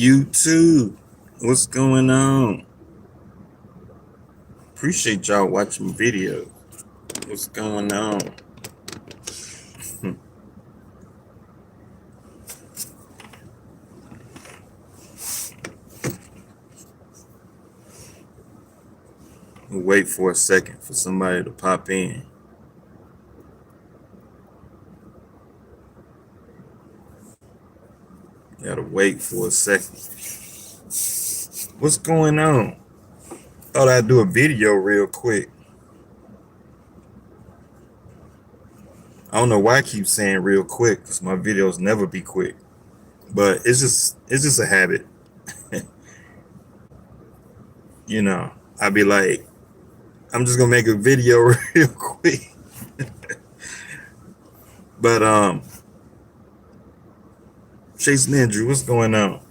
YouTube, what's going on? Appreciate y'all watching video. What's going on? We'll wait for a second for somebody to pop in. Gotta wait for a second. What's going on? Thought I'd do a video real quick. I don't know why I keep saying real quick, because my videos never be quick. But it's just a habit. You know, I'd be like, I'm just gonna make a video real quick. But Chase Ninja, what's going on?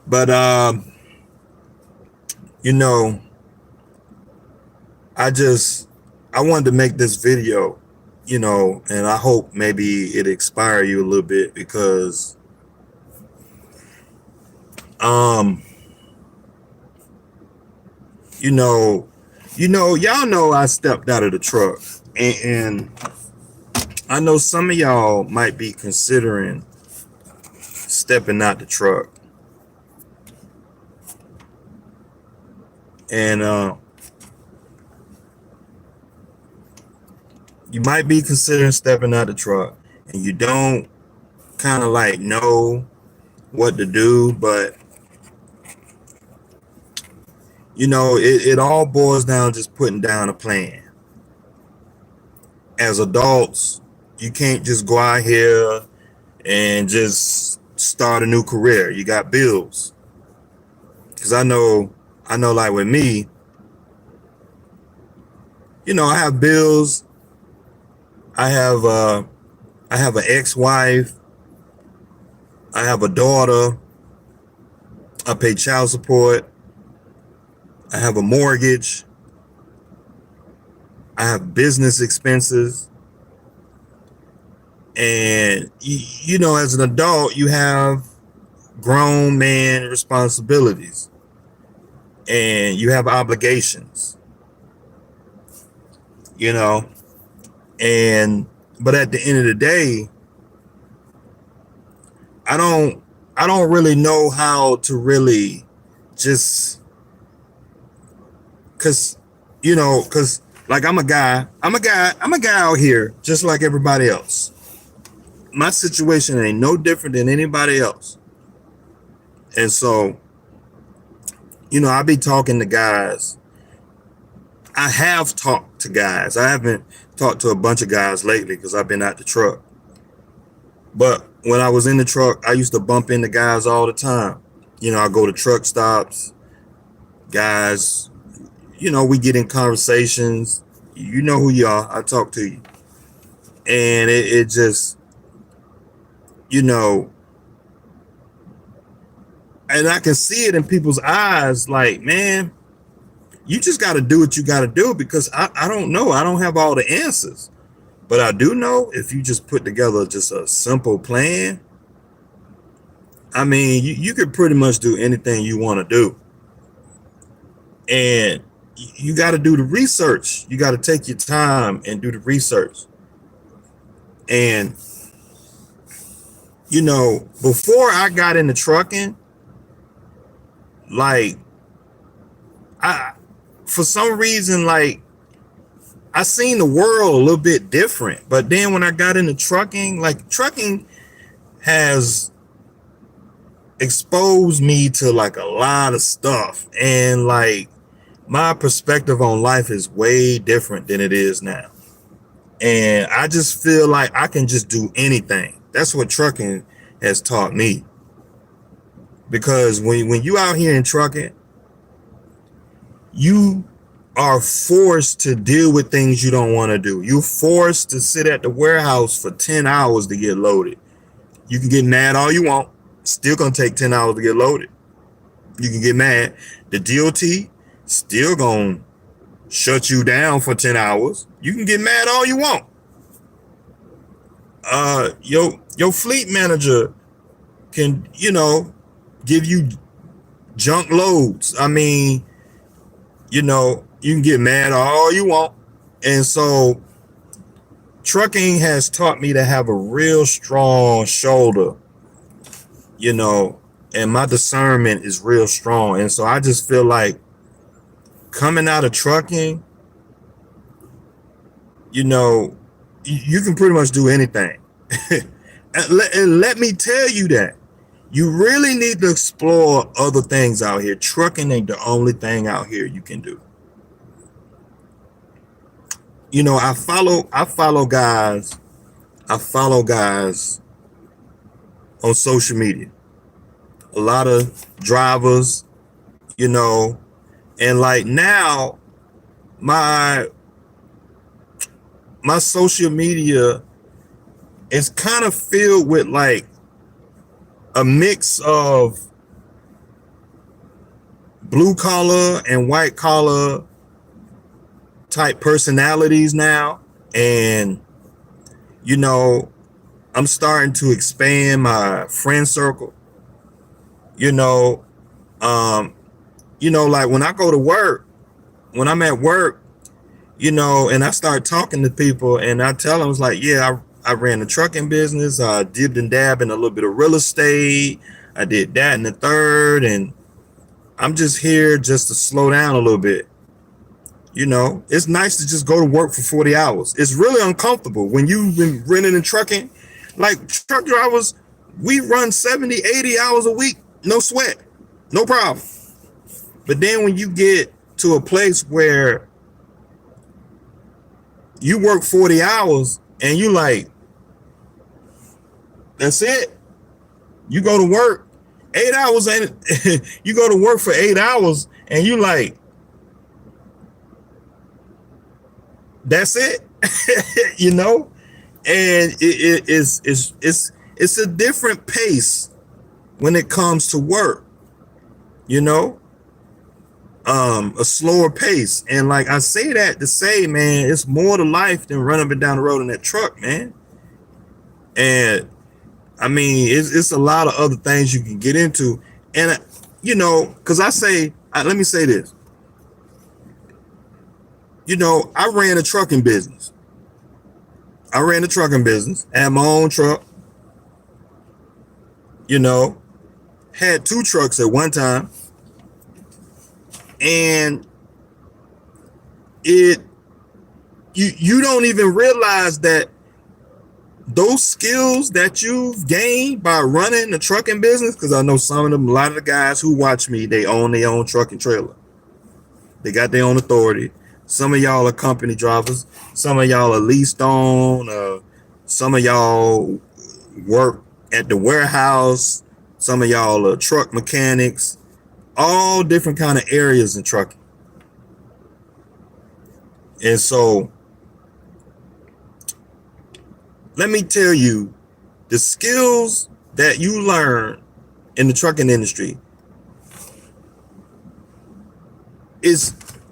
But you know, I wanted to make this video, you know, and I hope maybe it inspire you a little bit, because y'all know I stepped out of the truck, and I know some of y'all might be considering stepping out the truck. And you might be considering stepping out the truck, and you don't kind of like know what to do, but you know, it all boils down just putting down a plan. As adults, you can't just go out here and just start a new career. You got bills. Because I know like with me, you know, I have bills. I have an ex-wife. I have a daughter. I pay child support. I have a mortgage. I have business expenses. And, you know, as an adult, you have grown man responsibilities. And you have obligations. You know. But at the end of the day, I don't really know how to really just, cause like I'm a guy out here just like everybody else. My situation ain't no different than anybody else. And so, you know, I be talking to guys. I have talked to guys. I haven't talked to a bunch of guys lately because I've been out the truck. But when I was in the truck, I used to bump into guys all the time. You know, I go to truck stops, guys, you know, we get in conversations. You know who you are. I talk to you. And it just, you know, and I can see it in people's eyes like, man, you just got to do what you got to do, because I don't know. I don't have all the answers. But I do know if you just put together just a simple plan, I mean, you could pretty much do anything you want to do. And you got to do the research. You got to take your time and do the research. And, you know, before I got into trucking, like, for some reason, like, I seen the world a little bit different. But then when I got into trucking, like, trucking has exposed me to like a lot of stuff. And like, my perspective on life is way different than it is now. And I just feel like I can just do anything. That's what trucking has taught me. Because when you out here in trucking, you are forced to deal with things you don't want to do. You're forced to sit at the warehouse for 10 hours to get loaded. You can get mad all you want. Still gonna take 10 hours to get loaded. You can get mad. The DOT still gonna shut you down for 10 hours. You can get mad all you want. Your fleet manager can, you know, give you junk loads. I mean, you know, you can get mad all you want. And so trucking has taught me to have a real strong shoulder, you know, and my discernment is real strong. And so I just feel like coming out of trucking, you know, you can pretty much do anything. And let me tell you that you really need to explore other things out here. Trucking ain't the only thing out here you can do. You know, I follow guys on social media. A lot of drivers, you know, and like now my social media is kind of filled with like a mix of blue collar and white collar type personalities now. And, you know, I'm starting to expand my friend circle, you know, like when I go to work, when I'm at work, you know, and I start talking to people and I tell them, it's like, yeah, I ran a trucking business. I dipped and dabbed in a little bit of real estate. I did that and the third, and I'm just here just to slow down a little bit. You know, it's nice to just go to work for 40 hours. It's really uncomfortable when you've been renting and trucking. Like truck drivers, we run 70, 80 hours a week. No sweat, no problem. But then when you get to a place where you work 40 hours and you like, that's it. You go to work 8 hours and you go to work for 8 hours and you like, that's it. You know, and it's a different pace when it comes to work, you know, a slower pace. And like I say that to say, man, it's more to life than running up and down the road in that truck, man. And I mean, it's a lot of other things you can get into. And, you know, because let me say this. You know, I ran a trucking business. I had my own truck. You know, had 2 trucks at one time. And you don't even realize that those skills that you've gained by running the trucking business, because I know some of them, a lot of the guys who watch me, they own their own truck and trailer. They got their own authority. Some of y'all are company drivers. Some of y'all are leased on. Some of y'all work at the warehouse. Some of y'all are truck mechanics. All different kind of areas in trucking. And so let me tell you, the skills that you learn in the trucking industry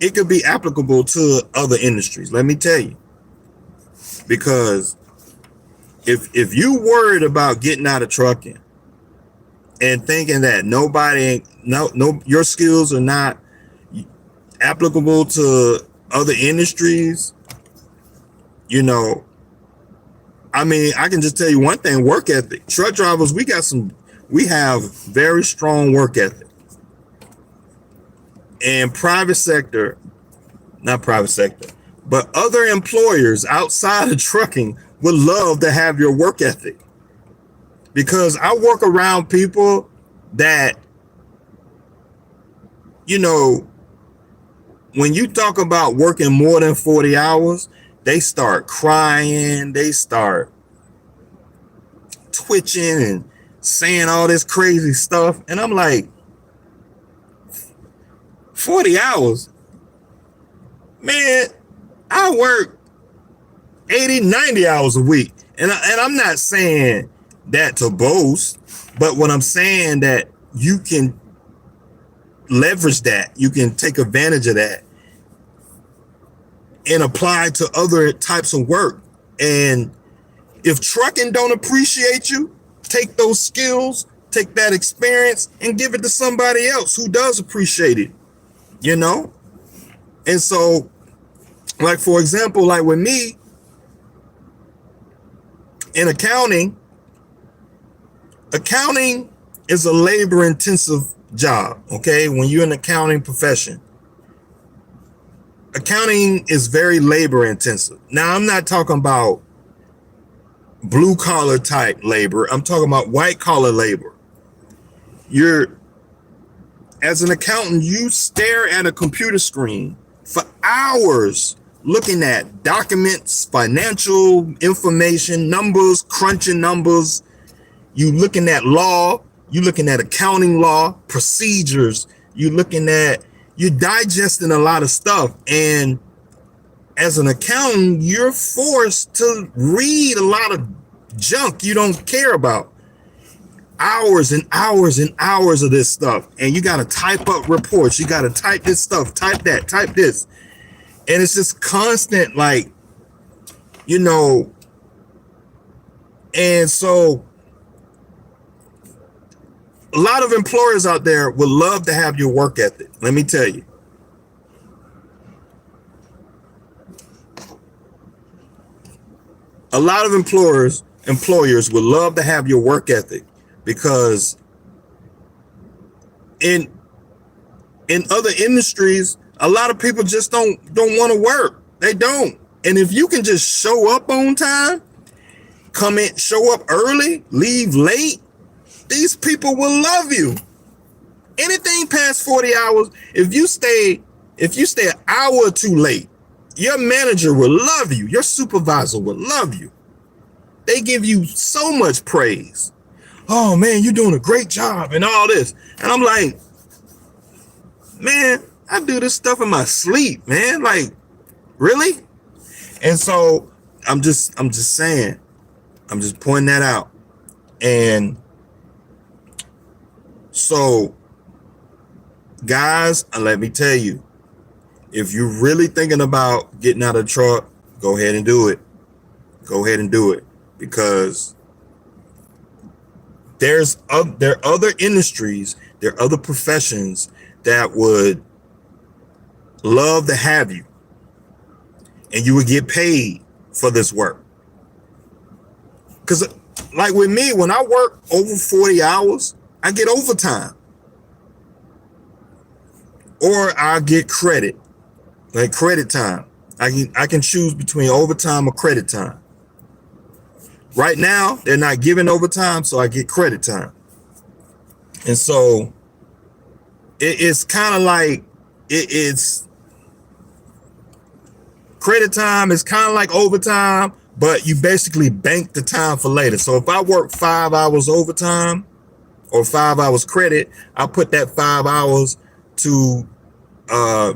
it could be applicable to other industries. Let me tell you, because if you worried about getting out of trucking and thinking that your skills are not applicable to other industries, you know, I mean, I can just tell you one thing: work ethic. Truck drivers, we have very strong work ethic. And not private sector, but other employers outside of trucking would love to have your work ethic, because I work around people that, you know, when you talk about working more than 40 hours, they start crying, they start twitching and saying all this crazy stuff. And I'm like, 40 hours? Man, I work 80, 90 hours a week. And I'm not saying that to boast, but what I'm saying that you can leverage that, you can take advantage of that and apply to other types of work. And if trucking don't appreciate you, take those skills, take that experience and give it to somebody else who does appreciate it, you know? And so, like, for example, like with me in accounting is a labor intensive job. Okay. When you're in the accounting profession, accounting is very labor intensive. Now, I'm not talking about blue collar type labor. I'm talking about white collar labor. As an accountant, you stare at a computer screen for hours looking at documents, financial information, numbers, crunching numbers. You looking at law, you looking at accounting law, procedures, you're digesting a lot of stuff. And as an accountant, you're forced to read a lot of junk you don't care about. Hours and hours and hours of this stuff. And you got to type up reports. You got to type this stuff, type that, type this. And it's just constant, like, you know. And so a lot of employers out there would love to have your work ethic. Let me tell you. A lot of employers would love to have your work ethic, because in other industries, a lot of people just don't want to work. They don't. And if you can just show up on time, come in, show up early, leave late, these people will love you. Anything past 40 hours, if you stay an hour or two late, your manager will love you. Your supervisor will love you. They give you so much praise. Oh man, you're doing a great job and all this. And I'm like, man, I do this stuff in my sleep, man. Like, really? And so I'm just saying, I'm just pointing that out. And so, guys, let me tell you, if you're really thinking about getting out of the truck, go ahead and do it. Go ahead and do it, because there are other industries, there are other professions that would love to have you, and you would get paid for this work. Because like with me, when I work over 40 hours, I get overtime, or I get credit, like credit time. I can choose between overtime or credit time. Right now, they're not giving overtime, so I get credit time. And so it's kind of like it's credit time is kind of like overtime, but you basically bank the time for later. So if I work 5 hours overtime or 5 hours credit, I put that 5 hours to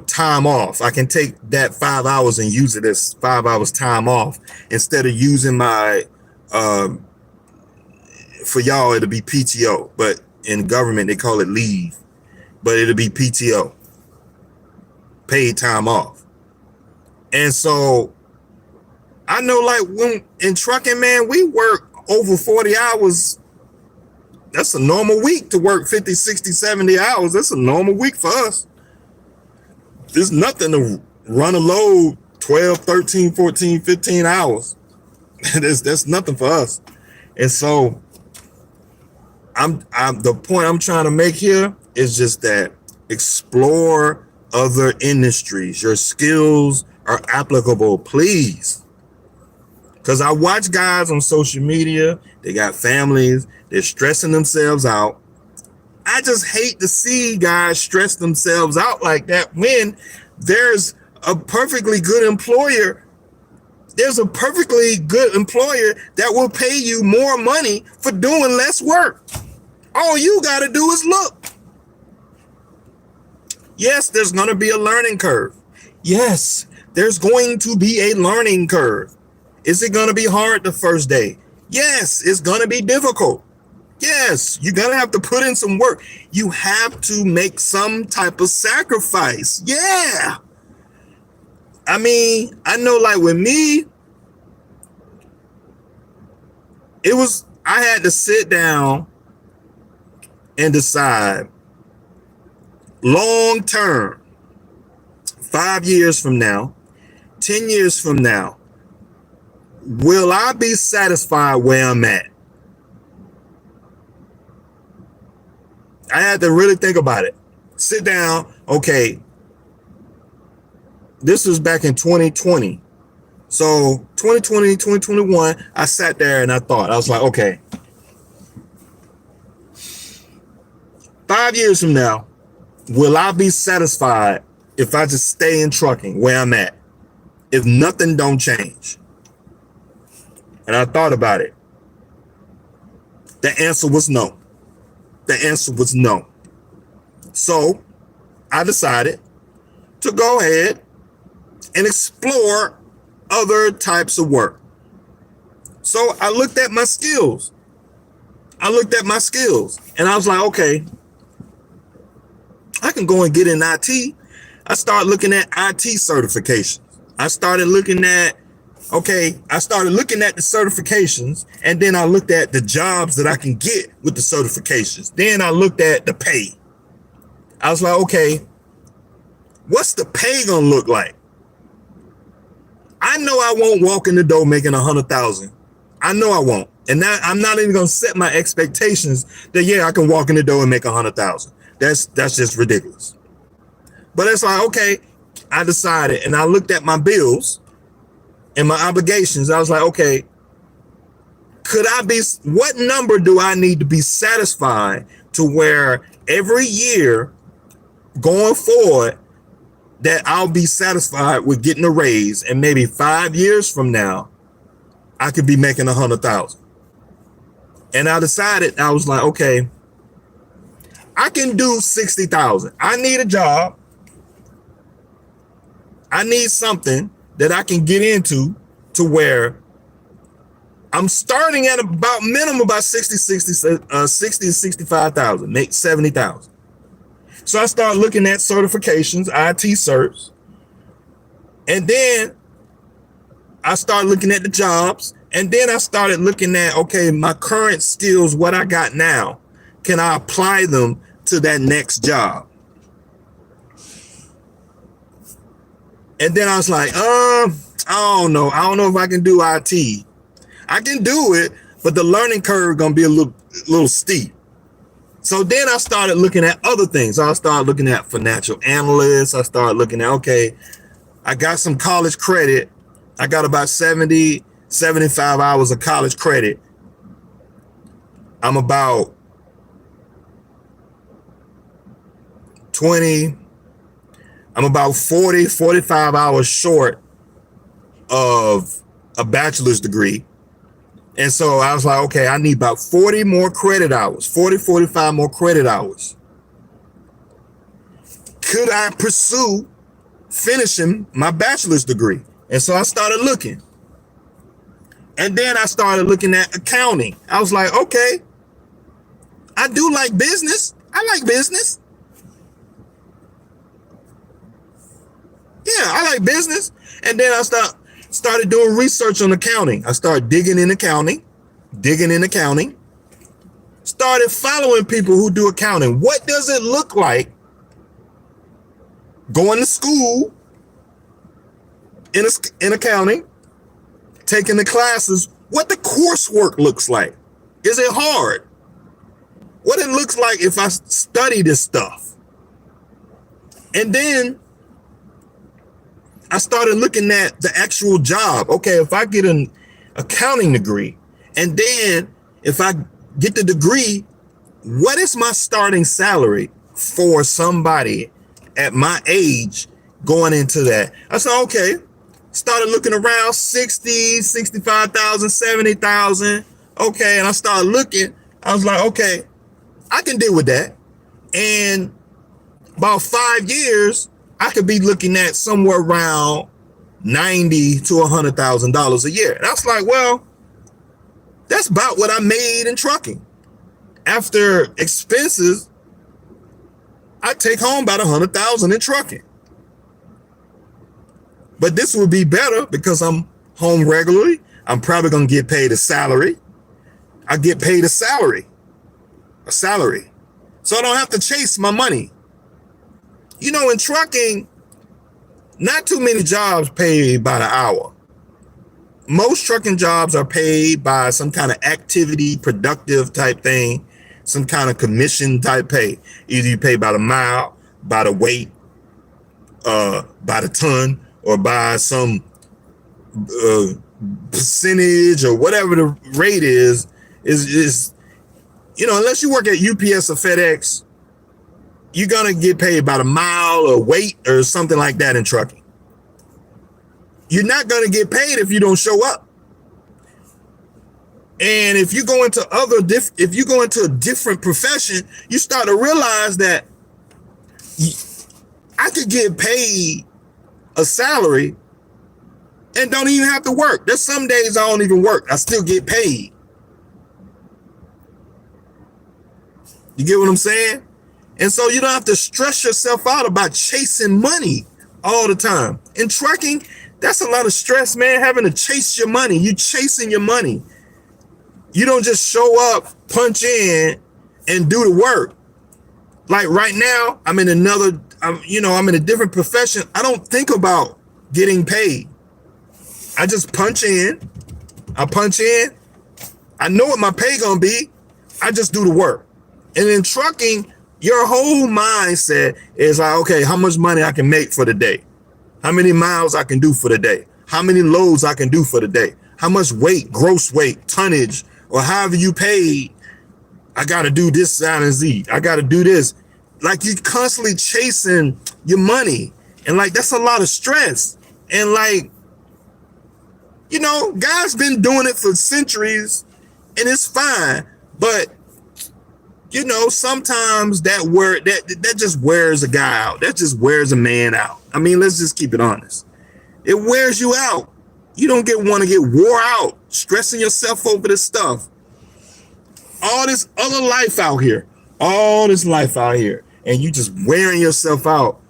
time off. I can take that 5 hours and use it as 5 hours time off, instead of using my for y'all it'll be PTO, but in government they call it leave, but it'll be PTO, paid time off. And so I know, like, when in trucking, man, we work over 40 hours. That's a normal week to work 50, 60, 70 hours. That's a normal week for us. There's nothing to run a load 12, 13, 14, 15 hours. That's nothing for us. And so I'm the point I'm trying to make here is just that explore other industries. Your skills are applicable, please. Because I watch guys on social media, they got families, they're stressing themselves out. I just hate to see guys stress themselves out like that when there's a perfectly good employer. There's a perfectly good employer that will pay you more money for doing less work. All you got to do is look. Yes, there's going to be a learning curve. Yes, there's going to be a learning curve. Is it going to be hard the first day? Yes, it's going to be difficult. Yes, you're going to have to put in some work. You have to make some type of sacrifice. Yeah. I mean, I know, like with me, I had to sit down and decide long term, 5 years from now, 10 years from now, will I be satisfied where I'm at? I had to really think about it. Sit down. Okay. This was back in 2020. So 2020, 2021, I sat there and I thought, I was like, okay, 5 years from now, will I be satisfied if I just stay in trucking where I'm at? If nothing don't change? And I thought about it. The answer was no. The answer was no. So I decided to go ahead and explore other types of work. So I looked at my skills. And I was like, okay, I can go and get in IT. I started looking at IT certifications. I started looking at the certifications, and then I looked at the jobs that I can get with the certifications. Then I looked at the pay. I was like, okay, what's the pay gonna look like? I know I won't walk in the door making 100,000. I know I won't. And now I'm not even gonna set my expectations that, yeah, I can walk in the door and make 100,000. That's just ridiculous. But it's like, okay, I decided, and I looked at my bills and my obligations. I was like, okay, what number do I need to be satisfied to where every year going forward that I'll be satisfied with getting a raise, and maybe 5 years from now, I could be making 100,000. And I decided, I was like, okay, I can do 60,000. I need a job. I need something that I can get into to where I'm starting at about minimum about 60 to 65,000, make 70,000. So I started looking at certifications, IT certs, and then I started looking at the jobs, and then I started looking at, okay, my current skills, what I got now, can I apply them to that next job? And then I was like, I don't know. I don't know if I can do IT. I can do it, but the learning curve gonna be a little steep. So then I started looking at other things. I started looking at financial analysts. I started looking at, okay, I got some college credit. I got about 70, 75 hours of college credit. I'm about 40, 45 hours short of a bachelor's degree. And so I was like, okay, I need about 40 more credit hours, 45 more credit hours. Could I pursue finishing my bachelor's degree? And so I started looking. And then I started looking at accounting. I was like, okay, I do like business. I like business. Yeah, I like business. And then I started doing research on accounting. I started digging in accounting, started following people who do accounting. What does it look like going to school in accounting, taking the classes, what the coursework looks like? Is it hard? What it looks like if I study this stuff. And then I started looking at the actual job. Okay, if I get an accounting degree, and then if I get the degree, what is my starting salary for somebody at my age going into that? I said, okay, started looking around 60, 65,000, 70,000. Okay, and I started looking, I was like, okay, I can deal with that. And about 5 years, I could be looking at somewhere around $90,000 to $100,000 a year. And I was like, well, that's about what I made in trucking. After expenses, I take home about $100,000 in trucking. But this would be better because I'm home regularly. I'm probably going to get paid a salary. I get paid a salary. So I don't have to chase my money. You know, in trucking, not too many jobs pay by the hour. Most trucking jobs are paid by some kind of activity, productive type thing, some kind of commission type pay. Either you pay by the mile, by the weight, by the ton, or by some percentage or whatever the rate is, you know, unless you work at UPS or FedEx, you're gonna get paid by the mile or weight or something like that in trucking. You're not gonna get paid if you don't show up. And if you go into if you go into a different profession, you start to realize that I could get paid a salary and don't even have to work. There's some days I don't even work. I still get paid. You get what I'm saying? And so you don't have to stress yourself out about chasing money all the time. In trucking, that's a lot of stress, man, having to chase your money. You chasing your money. You don't just show up, punch in, and do the work. Like right now, I'm in a different profession. I don't think about getting paid. I just punch in. I punch in. I know what my pay gonna be. I just do the work. And in trucking, your whole mindset is like, okay, how much money I can make for the day? How many miles I can do for the day? How many loads I can do for the day? How much weight, gross weight, tonnage, or however you paid, I got to do this, that, and Z. I got to do this. Like, you're constantly chasing your money. And like, that's a lot of stress. And like, you know, guys been doing it for centuries and it's fine. But, you know, sometimes that just wears a guy out. That just wears a man out. I mean, let's just keep it honest. It wears you out. You don't want to get wore out stressing yourself over this stuff. All this other life out here, and you just wearing yourself out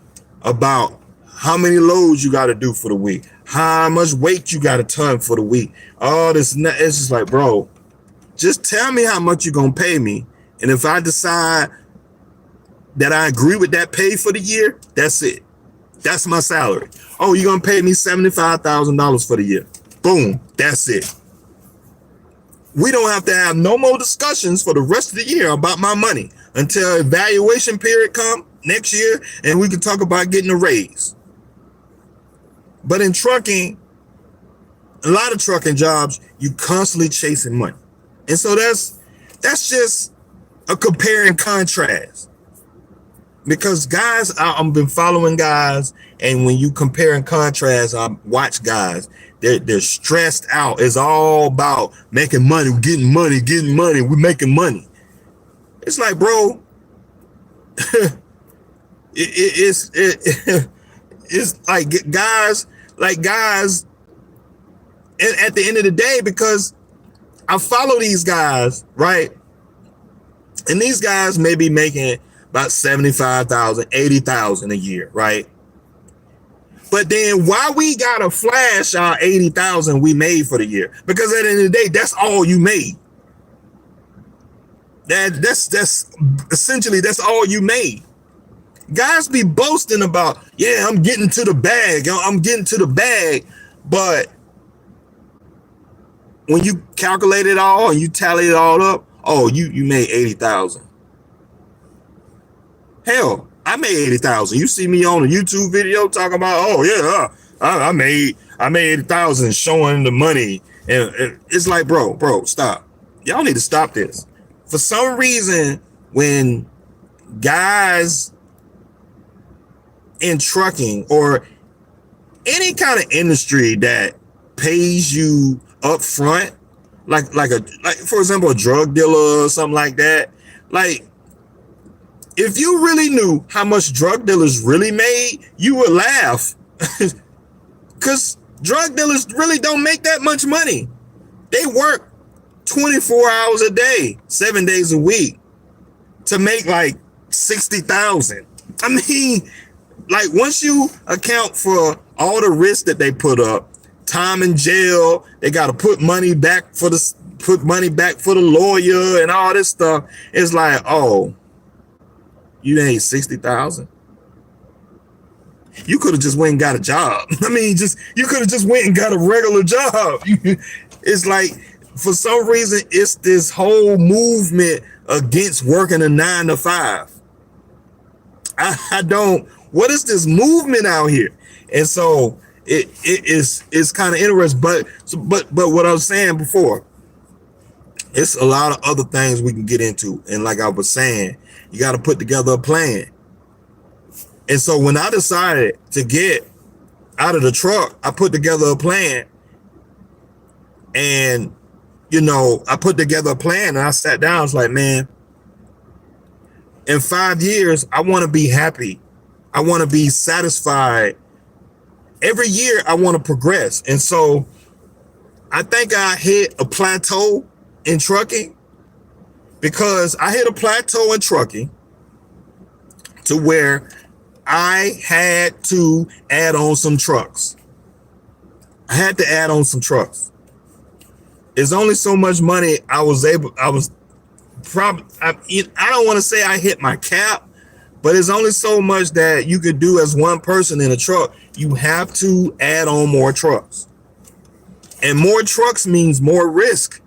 about how many loads you got to do for the week, how much weight you got to ton for the week. All this, it's just like, bro, just tell me how much you're going to pay me. And if I decide that I agree with that pay for the year, that's it. That's my salary. Oh, you're going to pay me $75,000 for the year. Boom. That's it. We don't have to have no more discussions for the rest of the year about my money until evaluation period come next year and we can talk about getting a raise. But in trucking, a lot of trucking jobs, you constantly chasing money. And so that's just a compare and contrast. Because guys, I've been following guys, and when you compare and contrast, I watch guys, they're stressed out. It's all about making money, getting money. We're making money. It's like, bro, it's like guys, and at the end of the day, because I follow these guys, right? And these guys may be making about 75,000, 80,000 a year, right? But then why we gotta flash our 80,000 we made for the year? Because at the end of the day, that's all you made. That's essentially, that's all you made. Guys be boasting about, yeah, I'm getting to the bag. But when you calculate it all and you tally it all up, oh, you made 80,000. Hell, I made 80,000. You see me on a YouTube video talking about, oh yeah, I made 80,000 showing the money. And it's like, bro, stop. Y'all need to stop this. For some reason, when guys in trucking or any kind of industry that pays you up front, like for example, a drug dealer or something like that, like, if you really knew how much drug dealers really made, you would laugh. Because drug dealers really don't make that much money. They work 24 hours a day, 7 days a week to make like 60,000. I mean, like, once you account for all the risks that they put up, time in jail, they got to put money back for the lawyer and all this stuff. It's like, oh, You made 60,000. You could have just went and got a job. I mean, you could have just went and got a regular job. It's like, for some reason, it's this whole movement against working a 9 to 5. I don't. What is this movement out here? And so it's kind of interesting. But what I was saying before, it's a lot of other things we can get into. And like I was saying, you got to put together a plan. And so when I decided to get out of the truck, I put together a plan. And, I put together a plan and I sat down. I was like, man, in 5 years, I want to be happy. I want to be satisfied. Every year, I want to progress. And so I think I hit a plateau in trucking, because I hit a plateau in trucking to where I had to add on some trucks. I had to add on some trucks. There's only so much money I don't want to say I hit my cap, but there's only so much that you could do as one person in a truck. You have to add on more trucks. And more trucks means more risk.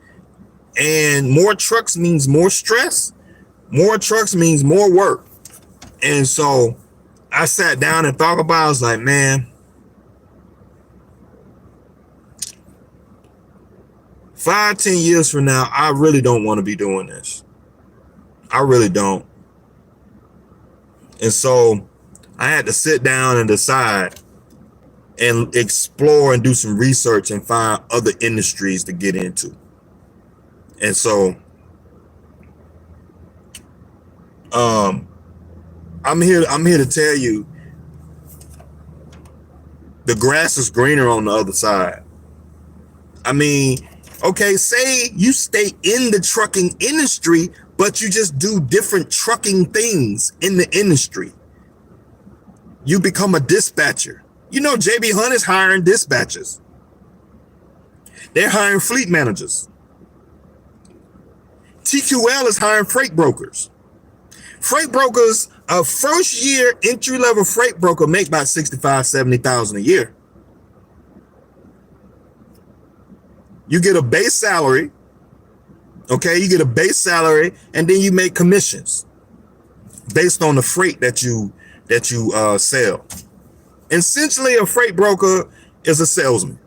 And more trucks means more stress. More trucks means more work. And so I sat down and thought about it. I was like, man, 5-10 years from now, I really don't want to be doing this. I really don't. And so I had to sit down and decide and explore and do some research and find other industries to get into. And so I'm here to tell you, the grass is greener on the other side. I mean, okay, say you stay in the trucking industry, but you just do different trucking things in the industry. You become a dispatcher. JB Hunt is hiring dispatchers. They're hiring fleet managers. TQL is hiring freight brokers. Freight brokers, a first year entry level freight broker make about 65, 70,000 a year. You get a base salary. Okay, you get a base salary, and then you make commissions based on the freight that you sell. Essentially, a freight broker is a salesman.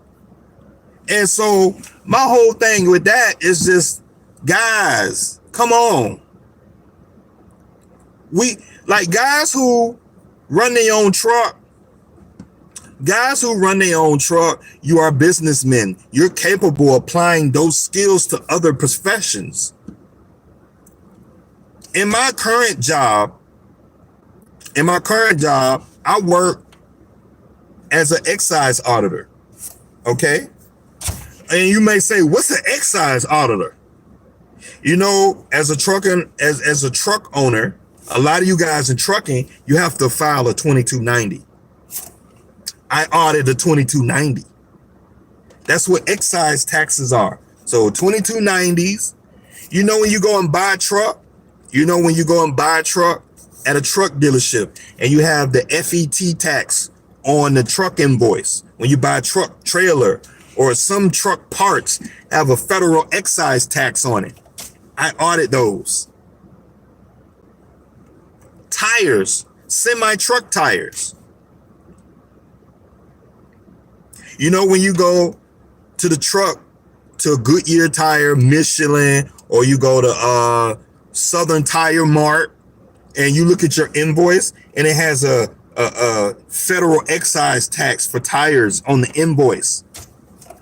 And so my whole thing with that is just, guys, come on. We like guys who run their own truck. You are businessmen. You're capable of applying those skills to other professions. In my current job, I work as an excise auditor. Okay? And you may say, what's an excise auditor? As a truck owner, a lot of you guys in trucking, you have to file a 2290. I audit a 2290. That's what excise taxes are. So 2290s. When you go and buy a truck, at a truck dealership, and you have the FET tax on the truck invoice. When you buy a truck trailer or some truck parts, have a federal excise tax on it. I audit those. Tires, semi-truck tires. When you go to the truck, to a Goodyear tire, Michelin, or you go to Southern Tire Mart, and you look at your invoice, and it has a federal excise tax for tires on the invoice.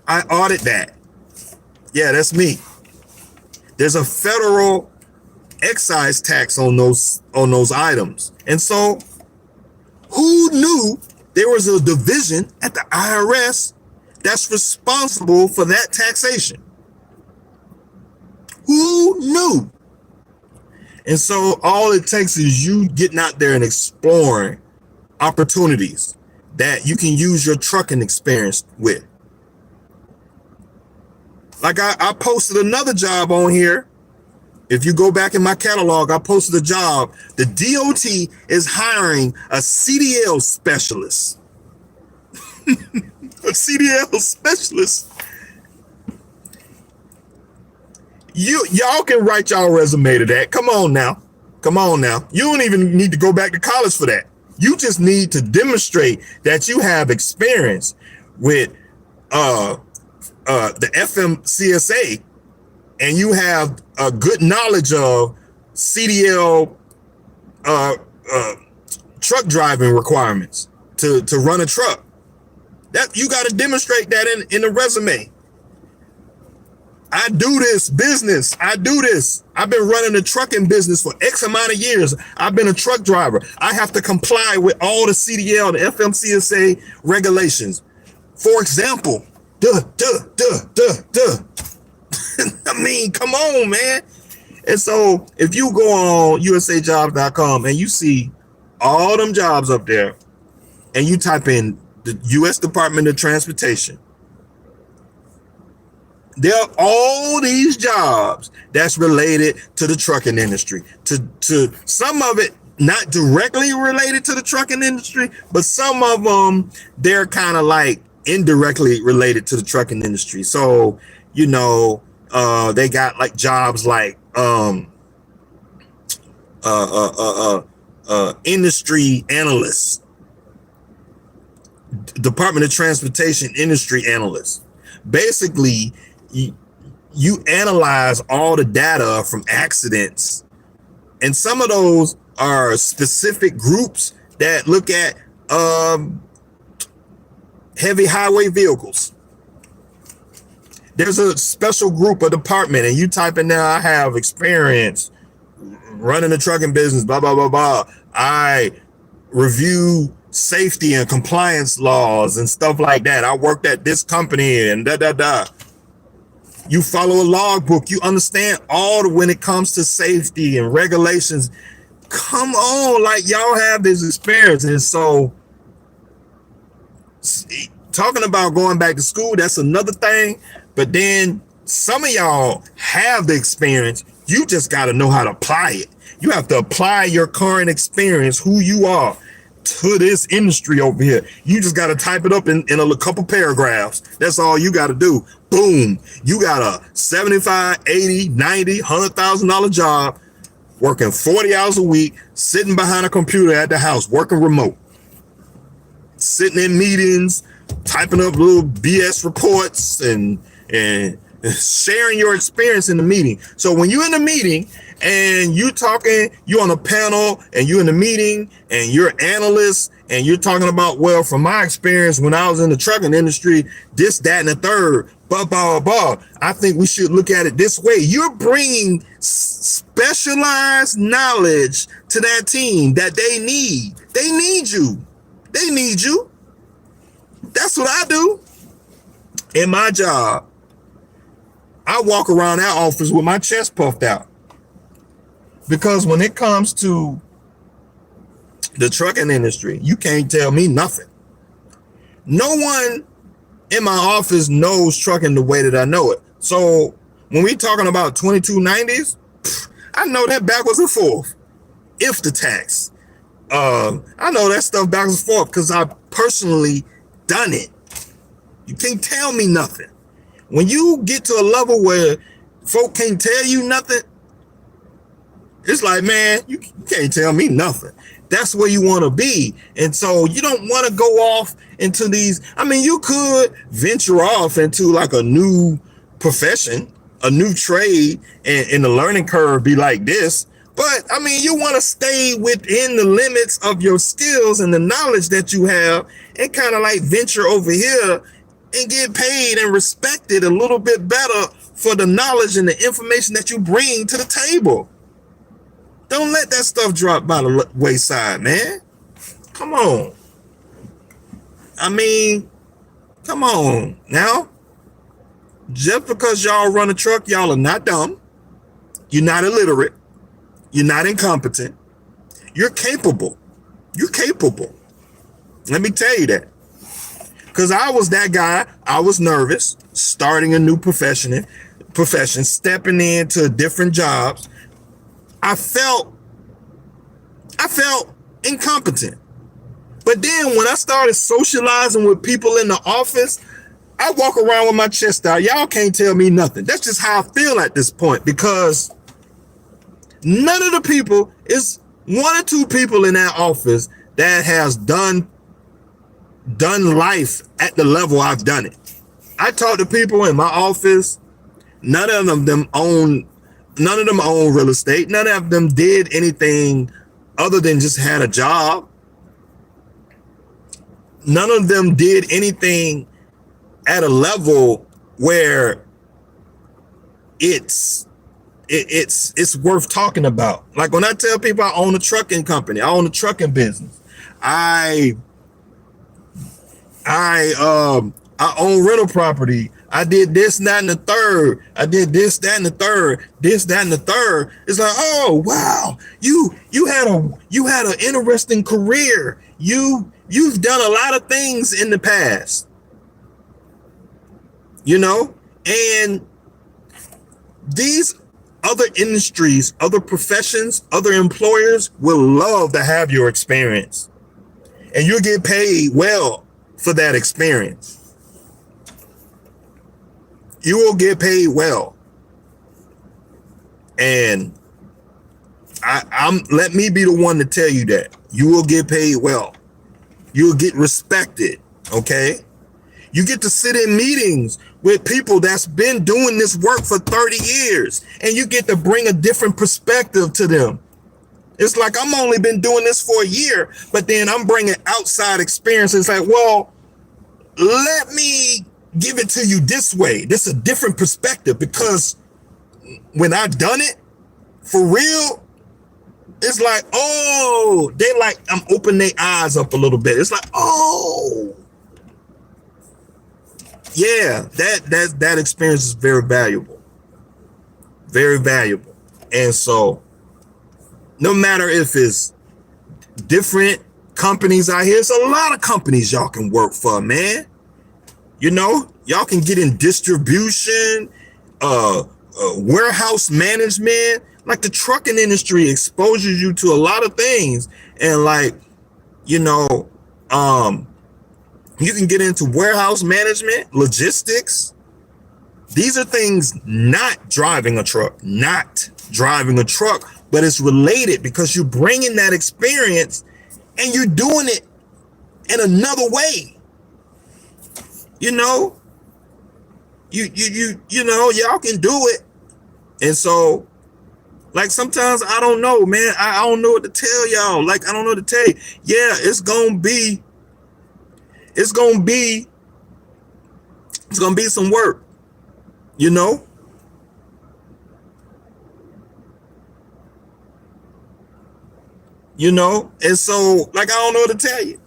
I audit that. Yeah, that's me. There's a federal excise tax on those items. And so who knew there was a division at the IRS that's responsible for that taxation? Who knew? And so all it takes is you getting out there and exploring opportunities that you can use your trucking experience with. Like I posted another job on here If you go back in my catalog, I posted a job. The DOT is hiring a CDL specialist. A CDL specialist. Y'all can write y'all resume to that. Come on now. Come on now. You don't even need to go back to college for that. You just need to demonstrate that you have experience with the FMCSA, and you have a good knowledge of CDL truck driving requirements to run a truck. That you got to demonstrate that in the resume. I do this business. I do this. I've been running the trucking business for X amount of years. I've been a truck driver. I have to comply with all the CDL, the FMCSA regulations. For example, I mean, come on, man. And so if you go on usajobs.com and you see all them jobs up there, and you type in the U.S. Department of Transportation, there are all these jobs that's related to the trucking industry. To some of it not directly related to the trucking industry, but some of them, they're kind of like indirectly related to the trucking industry. So, you know, they got like jobs like industry analysts, Department of Transportation industry analysts. Basically, you analyze all the data from accidents, and some of those are specific groups that look at heavy highway vehicles. There's a special group or department, and you type in there, I have experience running a trucking business, blah, blah, blah, blah. I review safety and compliance laws and stuff like that. I worked at this company and da, da, da. You follow a logbook. You understand all when it comes to safety and regulations. Come on, like y'all have this experience. And so talking about going back to school, that's another thing. But then some of y'all have the experience. You just got to know how to apply it. You have to apply your current experience, who you are, to this industry over here. You just got to type it up in a couple paragraphs. That's all you got to do. Boom. You got a $75, $80, $90, $100,000 job, working 40 hours a week, sitting behind a computer at the house, working remote, sitting in meetings, typing up little BS reports and sharing your experience in the meeting. So when you're in a meeting and you talking, you on a panel and you in the meeting and you're analyst and you're talking about, well, from my experience when I was in the trucking industry, this, that, and the third, blah, blah, blah. I think we should look at it this way. You're bringing specialized knowledge to that team that they need. They need you. They need you. That's what I do. In my job, I walk around our office with my chest puffed out. Because when it comes to the trucking industry, you can't tell me nothing. No one in my office knows trucking the way that I know it. So when we talking about 2290s, I know that backwards and forth. If the tax. I know that stuff backwards and forth because I've personally done it. You can't tell me nothing. When you get to a level where folk can't tell you nothing, it's like, man, you can't tell me nothing. That's where you want to be. And so you don't want to go off into these. I mean, you could venture off into like a new profession, a new trade, and the learning curve be like this. But I mean, you want to stay within the limits of your skills and the knowledge that you have and kind of like venture over here and get paid and respected a little bit better for the knowledge and the information that you bring to the table. Don't let that stuff drop by the wayside, man. Come on. I mean, come on now. Just because y'all run a truck, y'all are not dumb. You're not illiterate. You're not incompetent. You're capable. You're capable. Let me tell you that. Because I was that guy. I was nervous starting a new profession. professions, stepping into different jobs, I felt incompetent. But then when I started socializing with people in the office, I walk around with my chest out. Y'all can't tell me nothing. That's just how I feel at this point, because none of the people, is one or two people in that office that has done life at the level I've done it. I talk to people in my office. None of them own real estate. None of them did anything other than just had a job. None of them did anything at a level where it's worth talking about. Like when I tell people I own a trucking company, I own a trucking business. I own rental property. I did this, that, and the third. I did this, that, and the third. This, that, and the third. It's like, oh wow, you had an interesting career. You've done a lot of things in the past. You know, and these other industries, other professions, other employers will love to have your experience, and you'll get paid well for that experience. You will get paid well. And let me be the one to tell you that you will get paid well. You'll get respected. Okay. You get to sit in meetings with people that's been doing this work for 30 years, and you get to bring a different perspective to them. It's like, I'm only been doing this for a year, but then I'm bringing outside experience. It's like, well, let me give it to you this way. This is a different perspective, because when I've done it for real, it's like, oh, they like, I'm opening their eyes up a little bit. It's like, oh, yeah, that experience is very valuable. Very valuable. And so no matter if it's different companies out here, there's a lot of companies y'all can work for, man. You know, y'all can get in distribution, warehouse management. Like, the trucking industry exposes you to a lot of things. And like, you know, you can get into warehouse management, logistics. These are things not driving a truck, but it's related, because you're bringing that experience and you're doing it in another way. You know, you know, y'all can do it. And so, like, sometimes I don't know, man. I don't know what to tell y'all. Like, I don't know what to tell you. Yeah, it's gonna be some work, you know. You know, and so, like, I don't know what to tell you.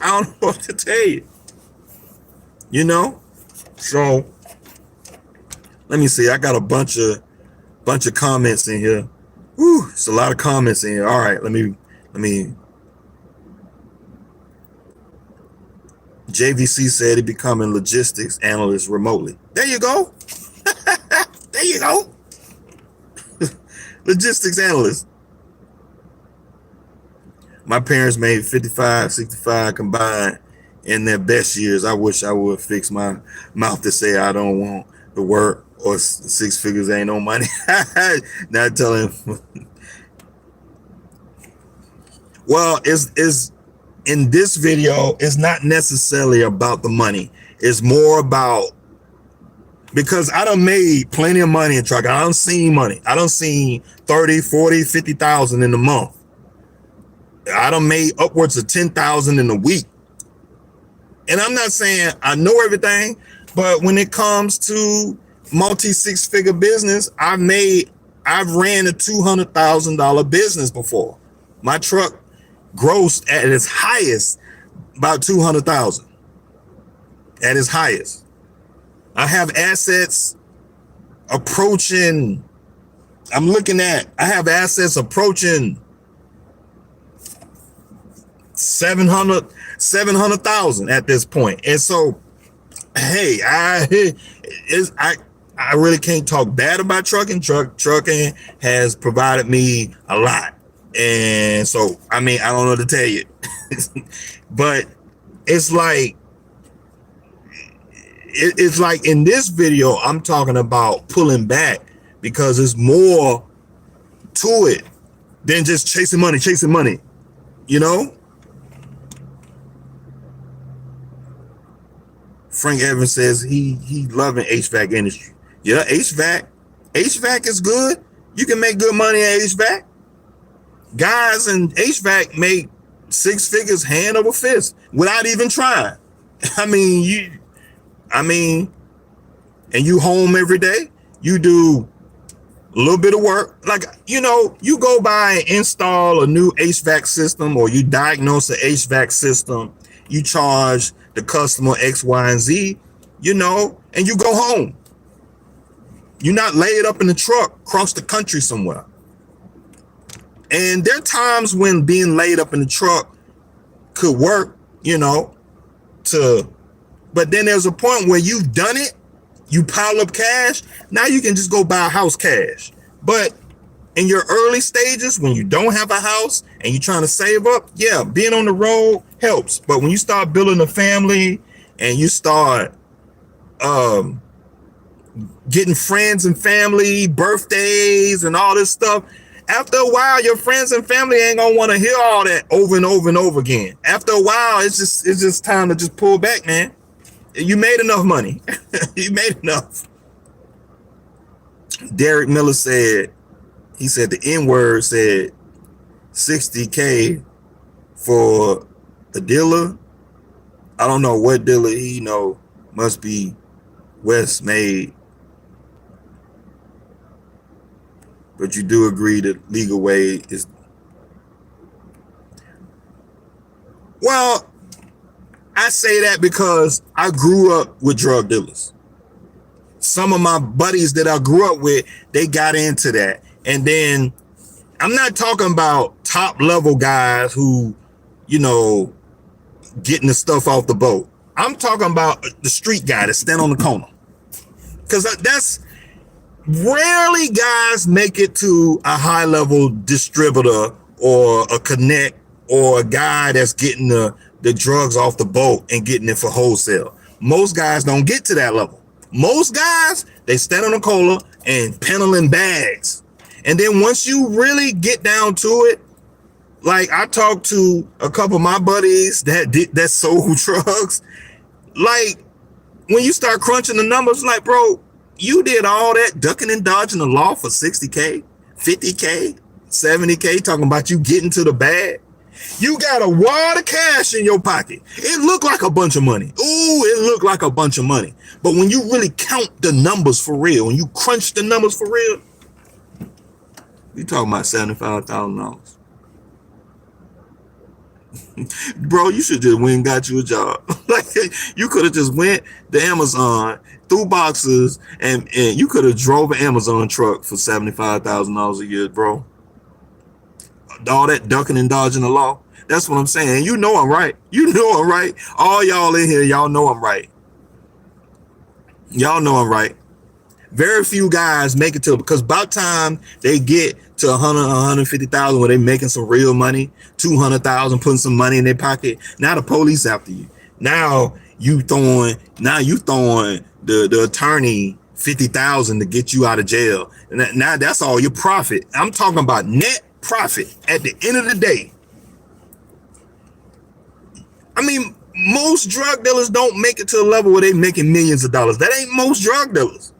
I don't know what to tell you. You know, so let me see. I got a bunch of comments in here. Woo, it's a lot of comments in here. All right, let me. JVC said he becoming logistics analyst remotely. There you go. There you go. Logistics analyst. My parents made 55, 65 combined in their best years. I wish I would fix my mouth to say I don't want to work, or six figures ain't no money. Not telling. Well, is in this video, it's not necessarily about the money. It's more about, because I done made plenty of money in trucking. I done seen money. I done seen 30, 40, 50,000 in a month. I done made upwards of 10,000 in a week. And I'm not saying I know everything, but when it comes to multi-six-figure business, I've ran a $200,000 business before. My truck grossed at its highest about 200,000. At its highest. I have assets approaching, I have assets approaching 700,000 at this point. And so, hey, I I really can't talk bad about trucking. Trucking has provided me a lot. And so, I mean, I don't know what to tell you. But it's like, it's like in this video, I'm talking about pulling back because there's more to it than just chasing money, you know? Frank Evans says he loving HVAC industry. Yeah, HVAC is good. You can make good money at HVAC. Guys in HVAC make 6 figures hand over fist without even trying. I mean, and you home every day, you do a little bit of work. Like, you know, you go by and install a new HVAC system, or you diagnose the HVAC system, you charge the customer X, Y, and Z, you know, and you go home. You're not laid up in the truck across the country somewhere. And there are times when being laid up in the truck could work, you know, but then there's a point where you've done it, you pile up cash, now you can just go buy a house cash. But in your early stages, when you don't have a house and you're trying to save up, yeah, being on the road helps. But when you start building a family and you start getting friends and family, birthdays and all this stuff, after a while, your friends and family ain't gonna want to hear all that over and over and over again. After a while, it's just time to just pull back, man. You made enough money. You made enough. Derek Miller said, he said the N-word said $60K for a dealer. I don't know what dealer he know, must be West made. But you do agree that legal way is, well, I say that because I grew up with drug dealers. Some of my buddies that I grew up with, they got into that. And then I'm not talking about top level guys who, you know, getting the stuff off the boat. I'm talking about the street guy that stand on the corner. Because that's rarely guys make it to a high level distributor or a connect or a guy that's getting the drugs off the boat and getting it for wholesale. Most guys don't get to that level. Most guys, they stand on the corner and peddling bags. And then once you really get down to it, like I talked to a couple of my buddies that sold drugs, like when you start crunching the numbers, like, bro, you did all that ducking and dodging the law for 60K, 50K, 70K, talking about you getting to the bag. You got a wad of cash in your pocket. It looked like a bunch of money. Ooh, it looked like a bunch of money. But when you really count the numbers for real, when you crunch the numbers for real, we talking about $75,000. Bro, you should just went and got you a job. Like, you could have just went to Amazon, threw boxes, and you could have drove an Amazon truck for $75,000 a year, bro. All that ducking and dodging the law. That's what I'm saying. And you know I'm right. You know I'm right. All y'all in here, y'all know I'm right. Y'all know I'm right. Very few guys make it to, because by the time they get to 100, 150,000 where they making some real money, 200,000, putting some money in their pocket, now the police after you. Now you throwing the attorney 50,000 to get you out of jail. And now that's all your profit. I'm talking about net profit at the end of the day. I mean, most drug dealers don't make it to a level where they making millions of dollars. That ain't most drug dealers.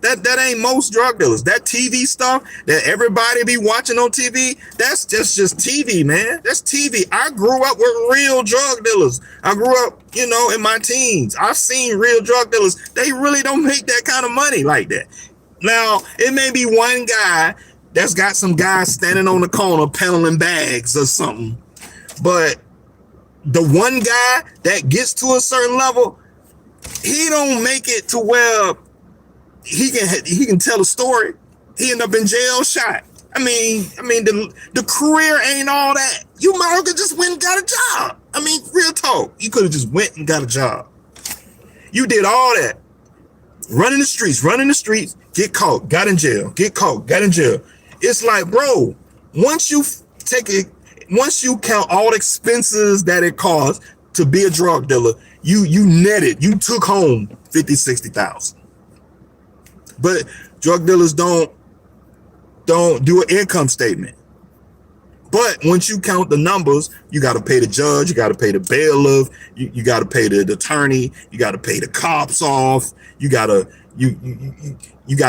That ain't most drug dealers. That TV stuff that everybody be watching on TV, that's just TV, man. That's TV. I grew up with real drug dealers. I grew up, you know, in my teens. I've seen real drug dealers. They really don't make that kind of money like that. Now, it may be one guy that's got some guys standing on the corner peddling bags or something. But the one guy that gets to a certain level, he don't make it to where he can tell a story. He end up in jail shot. I mean, the career ain't all that. You might have just went and got a job. I mean, real talk. You could have just went and got a job. You did all that. running the streets, get caught, got in jail, get caught, got in jail. It's like, bro, once you take it, once you count all the expenses that it costs to be a drug dealer, you netted, you took home 50, 60,000. But drug dealers don't do an income statement. But once you count the numbers, you got to pay the judge, you got to pay the bailiff, you got to pay the attorney, you got to pay the cops off, you got to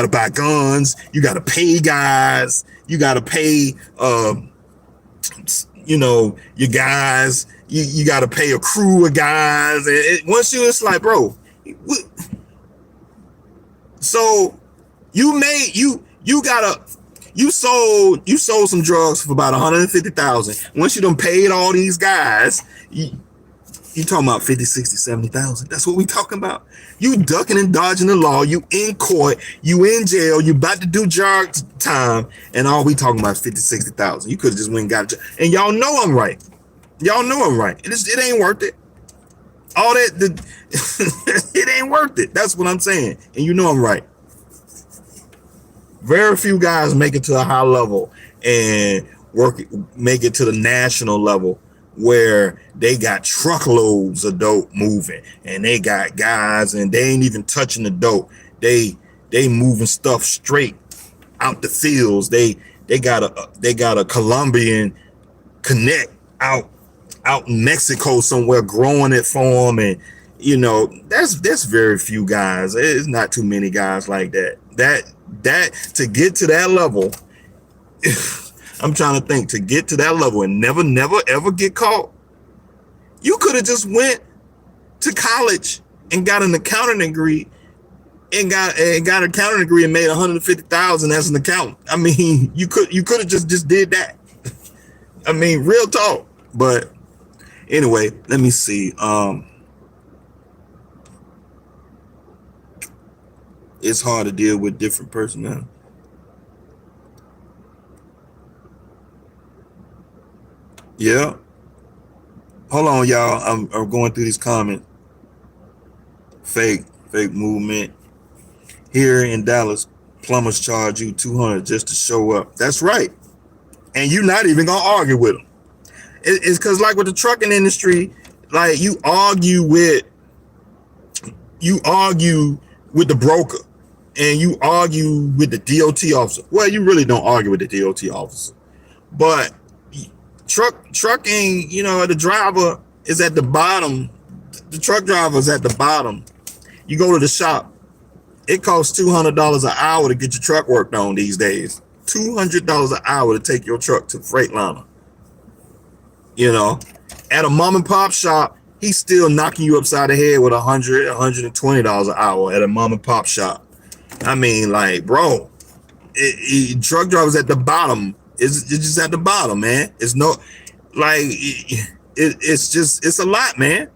buy guns, you got to pay guys, you got to pay your guys, you got to pay a crew of guys. Once it's like, bro, so you sold some drugs for about 150,000. Once you done paid all these guys, you talking about 50, 60, 70,000. That's what we talking about. You ducking and dodging the law. You in court. You in jail. You about to do drug time. And all we talking about is 50, 60,000. You could have just went and got it. And y'all know I'm right. Y'all know I'm right. It ain't worth it. All that, it ain't worth it. That's what I'm saying. And you know I'm right. Very few guys make it to a high level and make it to the national level where they got truckloads of dope moving, and they got guys and they ain't even touching the dope. They moving stuff straight out the fields. They got a Colombian connect out in Mexico somewhere growing it for them, and that's very few guys. It's not too many guys like that. That to get to that level, I'm trying to think, to get to that level and never ever get caught. You could have just went to college and got an accounting degree and got an accounting degree and made 150,000 as an accountant. I mean, you could have just did that. I mean, real talk. But anyway, let me see. It's hard to deal with different personalities. Yeah. Hold on, y'all. I'm going through these comments. Fake movement. Here in Dallas, plumbers charge you $200 just to show up. That's right. And you're not even gonna argue with them. It's because, like with the trucking industry, like you argue with the broker and you argue with the DOT officer. Well, you really don't argue with the DOT officer, but trucking, the driver is at the bottom. The truck driver is at the bottom. You go to the shop, it costs $200 an hour to get your truck worked on these days. $200 an hour to take your truck to Freightliner. At a mom and pop shop, he's still knocking you upside the head with $100, $120 an hour at a mom and pop shop. I mean, like, bro, truck drivers at the bottom. It's just at the bottom, man. It's no, like, it's a lot, man.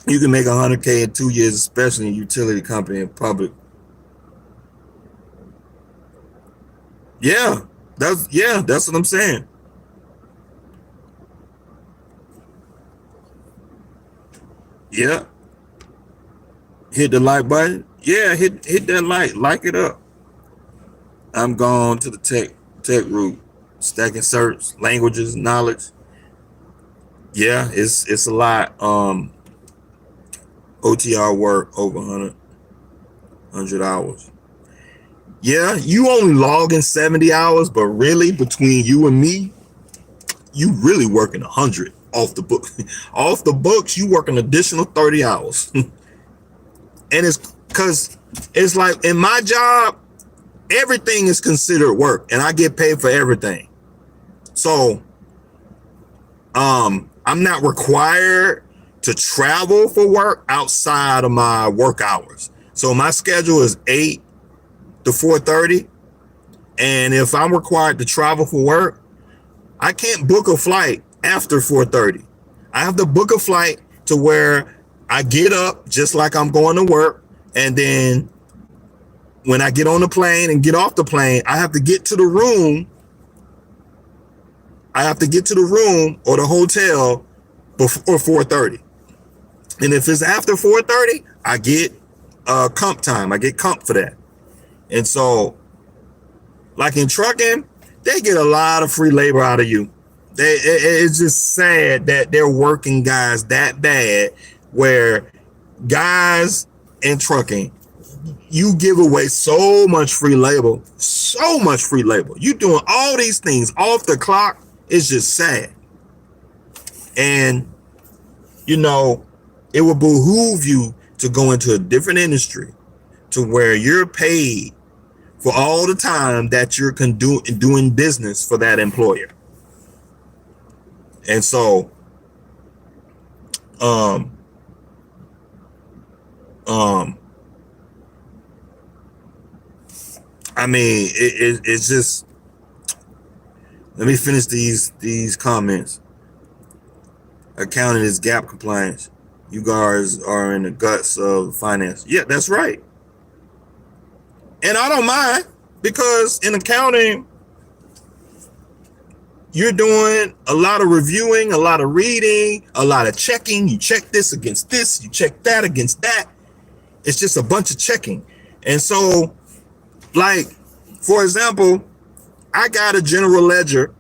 You can make $100K in 2 years, especially in utility company and public. Yeah, that's what I'm saying. Yeah. Hit the like button. Yeah, hit that like it up. I'm going to the tech route, stacking certs, languages, knowledge. Yeah, it's a lot. OTR work over 100 hours. Yeah, you only log in 70 hours, but really between you and me, you really working 100 off the book. Off the books, you work an additional 30 hours. And it's because it's like in my job, everything is considered work and I get paid for everything. So I'm not required to travel for work outside of my work hours. So my schedule is 8 to 4:30. And if I'm required to travel for work, I can't book a flight after 4:30. I have to book a flight to where I get up just like I'm going to work. And then when I get on the plane and get off the plane, I have to get to the room. I have to get to the room or the hotel before 4:30. And if it's after 4:30, I get comp time. I get comp for that. And so, like in trucking, they get a lot of free labor out of you. It's just sad that they're working guys that bad, where guys in trucking, you give away so much free labor, so much free labor. You doing all these things off the clock. It's just sad. And, you know, it would behoove you to go into a different industry to where you're paid for all the time that you're doing business for that employer. And so, I mean, it's just, let me finish these comments. Accounting is gap compliance. You guys are in the guts of finance. Yeah, that's right. And I don't mind, because in accounting, you're doing a lot of reviewing, a lot of reading, a lot of checking. You check this against this, you check that against that. It's just a bunch of checking. And so, like, for example, I got a general ledger.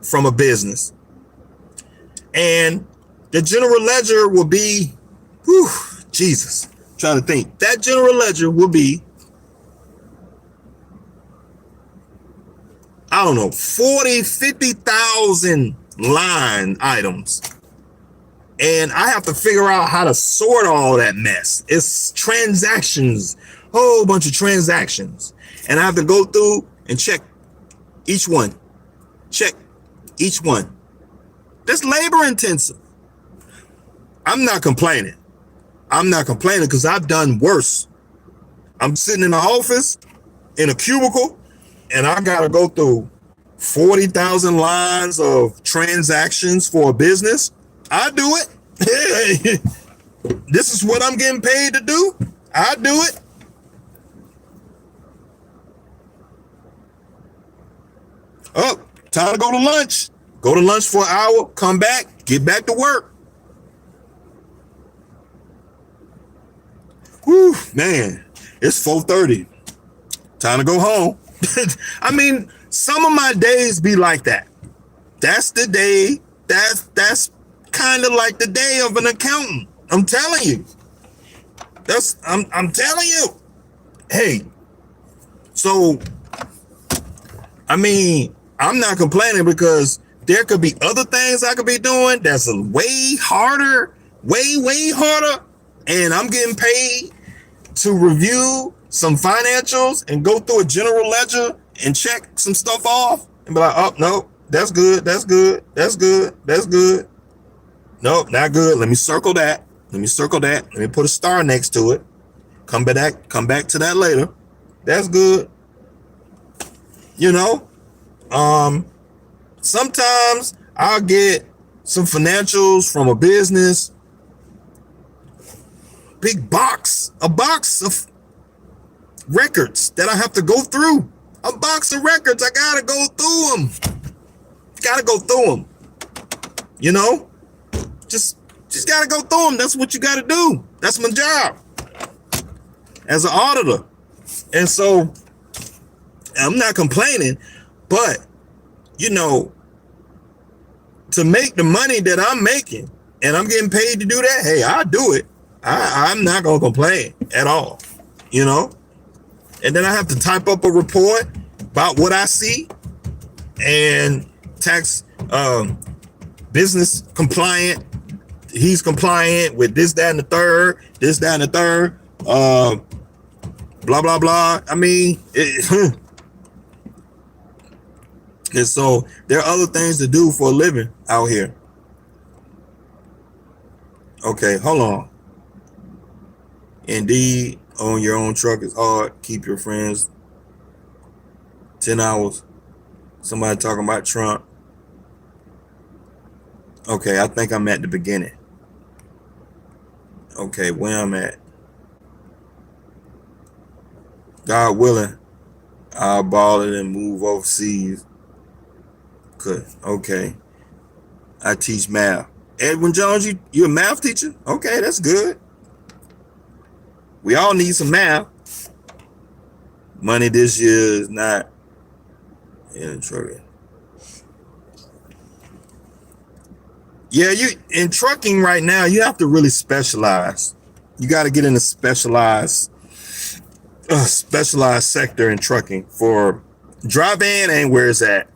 From a business. And the general ledger will be, Jesus, I'm trying to think. That general ledger will be, I don't know, 50,000 line items. And I have to figure out how to sort all that mess. It's transactions, whole bunch of transactions. And I have to go through and check each one. Check each one. That's labor intensive. I'm not complaining. Because I've done worse. I'm sitting in the office in a cubicle, and I got to go through 40,000 lines of transactions for a business. I do it. Hey, this is what I'm getting paid to do. I do it. Oh, time to go to lunch. Go to lunch for an hour, come back, get back to work. Whew, man, it's 4:30. Time to go home. I mean, some of my days be like that. That's the day. That's kind of like the day of an accountant. I'm telling you. I'm telling you. Hey, so, I mean, I'm not complaining, because there could be other things I could be doing that's way harder, way harder. And I'm getting paid to review some financials and go through a general ledger and check some stuff off and be like, oh, no, that's good. That's good. That's good. That's good. Nope, not good. Let me circle that. Let me put a star next to it. Come back to that later. That's good. You know, sometimes I'll get some financials from a business, a box of records that I have to go through. A box of records, I gotta go through them. You know, just gotta go through them. That's what you gotta do. That's my job as an auditor. And so I'm not complaining, but you know, to make the money that I'm making and I'm getting paid to do that, hey, I'll do it. I'm not gonna complain at all, you know. And then I have to type up a report about what I see, and tax business compliant. He's compliant with this, that, and the third. Blah blah blah. I mean, and so there are other things to do for a living out here. Okay, hold on. Indeed, own your own truck is hard. Keep your friends. 10 hours. Somebody talking about Trump. Okay, I think I'm at the beginning. Okay, where I'm at. God willing, I'll ball it and move overseas. Good. Okay. I teach math. Edwin Jones, you a math teacher? Okay, that's good. We all need some math. Money this year is not in trucking. Yeah, you in trucking right now, you have to really specialize. You got to get in a specialized sector in trucking. For dry van ain't where it's at.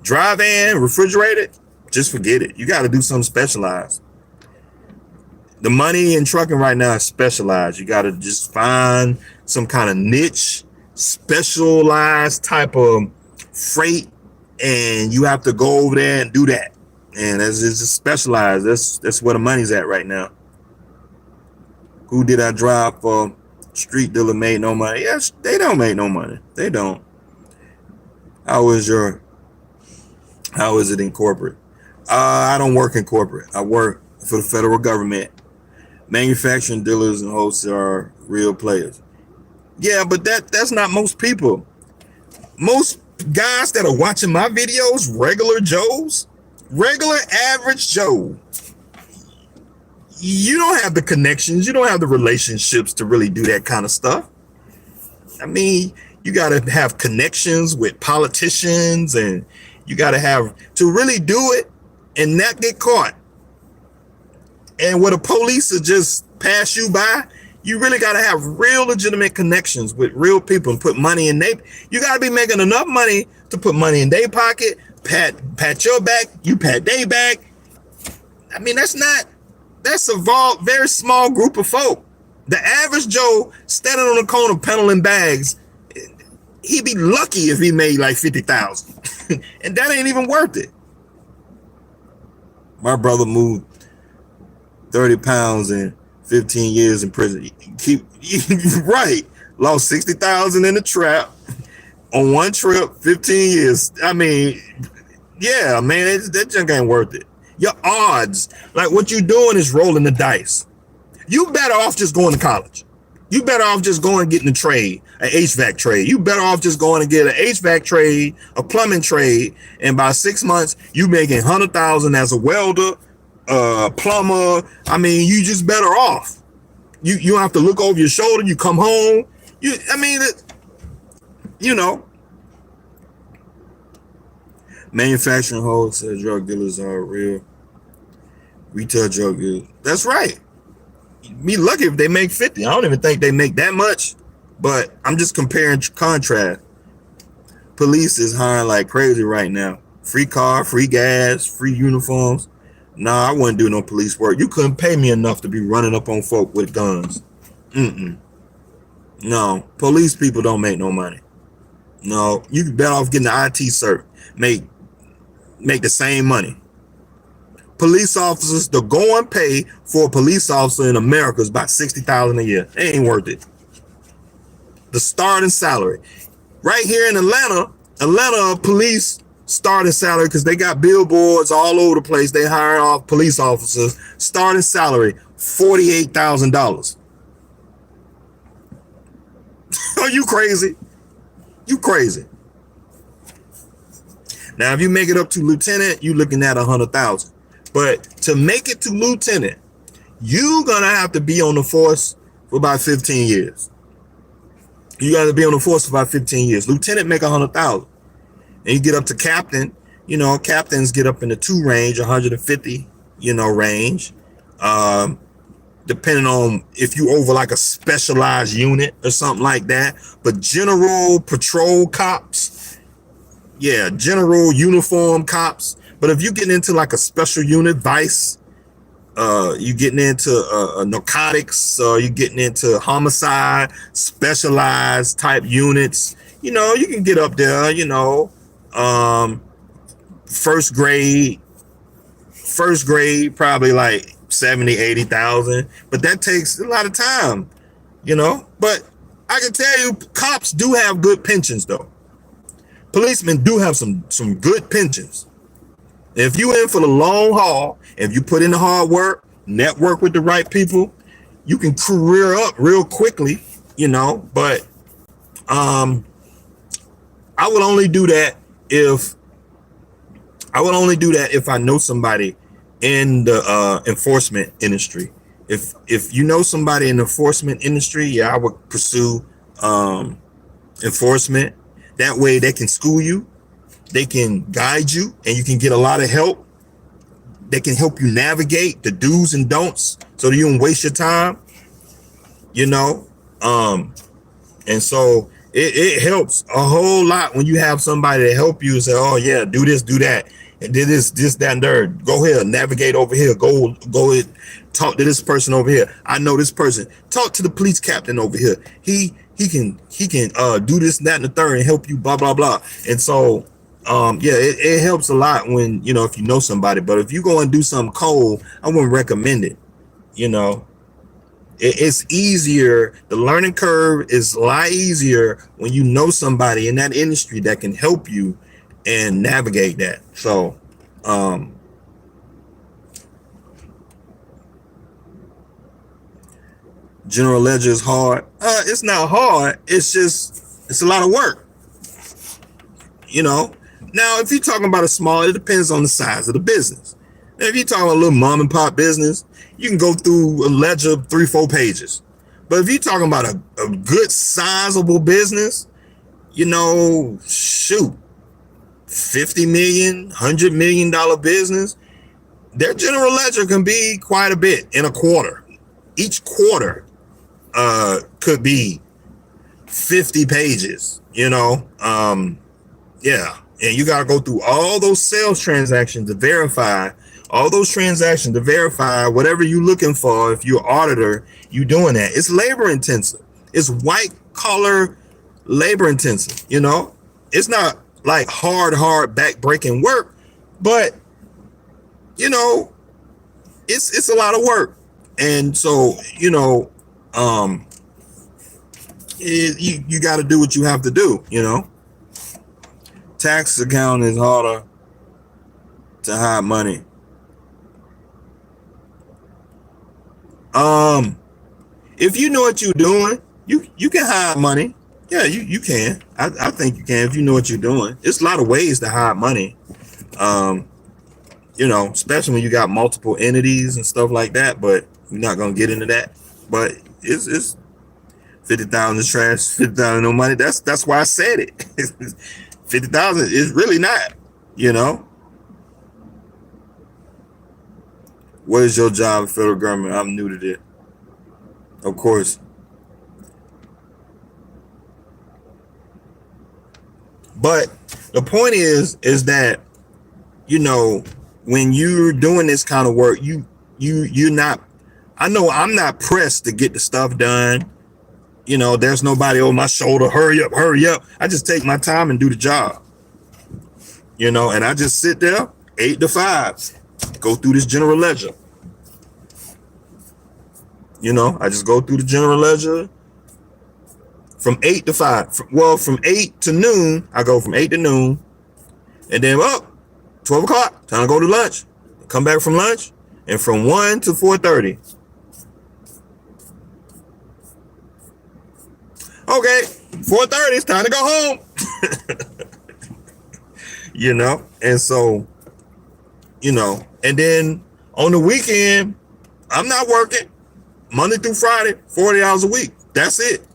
Dry van, refrigerated, just forget it. You got to do something specialized. The money in trucking right now is specialized. You got to just find some kind of niche, specialized type of freight, and you have to go over there and do that. And it's just specialized. That's where the money's at right now. Who did I drive for? Street dealer made no money. Yes, they don't make no money. They don't. How is it in corporate? I don't work in corporate. I work for the federal government. Manufacturing dealers and wholesale are real players. Yeah, but that's not most people. Most guys that are watching my videos, regular Joes, regular average Joe, you don't have the connections, you don't have the relationships to really do that kind of stuff. I mean, you got to have connections with politicians, and you got to have to really do it and not get caught. And where the police will just pass you by, you really got to have real legitimate connections with real people and put money in you got to be making enough money to put money in their pocket, pat your back, you pat their back. I mean, that's a very small group of folk. The average Joe standing on the corner peddling bags, he'd be lucky if he made like 50,000. And that ain't even worth it. My brother moved 30 pounds in 15 years in prison. Right. Lost 60,000 in the trap on one trip, 15 years. I mean, yeah, man, that junk ain't worth it. Your odds, like what you're doing is rolling the dice. You better off just going to college. You better off just going and getting a trade, an HVAC trade. You better off just going and get an HVAC trade, a plumbing trade, and by 6 months, you making 100,000 as a welder, plumber. I mean, you just better off. You don't have to look over your shoulder. You come home. Manufacturing wholesale drug dealers are real. Retail drug dealers. That's right. Be lucky if they make 50. I don't even think they make that much, but I'm just comparing contrast. Police is hiring like crazy right now. Free car, free gas, free uniforms. Nah, I wouldn't do no police work. You couldn't pay me enough to be running up on folk with guns. No, police people don't make no money. No, you better off getting the IT cert. Make the same money. Police officers, the going pay for a police officer in America is about 60,000 a year. It ain't worth it. The starting salary right here in Atlanta police starting salary, because they got billboards all over the place. They hire off police officers. Starting salary $48,000. Are you crazy? You crazy. Now, if you make it up to lieutenant, you're looking at 100,000. But to make it to lieutenant, you're gonna have to be on the force for about 15 years. You got to be on the force for about 15 years. Lieutenant make 100,000. And you get up to captain. You know, captains get up in the 2 range, 150, range. Depending on if you over like a specialized unit or something like that. But general patrol cops, yeah, general uniform cops. But if you get into like a special unit, vice, you getting into narcotics, you getting into homicide, specialized type units, you can get up there, first grade, probably like 70, 80,000, but that takes a lot of time, but I can tell you cops do have good pensions though. Policemen do have some good pensions. If you in for the long haul, if you put in the hard work, network with the right people, you can career up real quickly, but I would only do that if I know somebody in the enforcement industry. If you know somebody in the enforcement industry, yeah, I would pursue enforcement. That way they can school you, they can guide you, and you can get a lot of help. They can help you navigate the do's and don'ts so that you don't waste your time, you know. And so it helps a whole lot when you have somebody to help you and say, oh yeah, do this, do that, and do this, that, and third. Go here, navigate over here, go talk to this person over here. I know this person. Talk to the police captain over here. He can do this, that, and the third and help you, blah, blah, blah. And so yeah, it helps a lot when, you know, if you know somebody. But if you go and do something cold, I wouldn't recommend it. You know, it's easier. The learning curve is a lot easier when you know somebody in that industry that can help you and navigate that. So general ledger is hard. It's not hard. It's a lot of work, you know. Now, if you're talking about a small, it depends on the size of the business. Now, if you're talking about a little mom and pop business, you can go through a ledger 3-4 pages. But if you're talking about a good sizable business, you know, shoot, 50 million, $100 million business, their general ledger can be quite a bit in a quarter. Each quarter could be 50 pages, you know. Yeah. And you got to go through all those sales transactions to verify whatever you're looking for. If you're an auditor, you doing that. It's labor intensive. It's white collar labor intensive. You know, it's not like hard back breaking work, but you know, it's a lot of work. And so, you know, you got to do what you have to do, you know. Tax account is harder to hide money. If you know what you're doing, you can hide money. Yeah, you can. I think you can if you know what you're doing. There's a lot of ways to hide money. You know, especially when you got multiple entities and stuff like that, but we're not gonna get into that. But it's 50,000 is trash, 50,000 no money. That's why I said it. 50,000 is really not, you know. What is your job, federal government? I'm new to this. Of course. But the point is that, you know, when you're doing this kind of work, you're not, I know I'm not pressed to get the stuff done. You know, there's nobody on my shoulder. Hurry up. I just take my time and do the job. You know, and I just sit there 8 to 5, go through this general ledger. You know, I just go through the general ledger from 8 to 5. Well, from 8 to noon, I go from 8 to noon. And then 12 o'clock, time to go to lunch. Come back from lunch. And from 1 to 4:30. Okay, 4:30, it's time to go home. You know, and so, you know, and then on the weekend, I'm not working. Monday through Friday, 40 hours a week. That's it.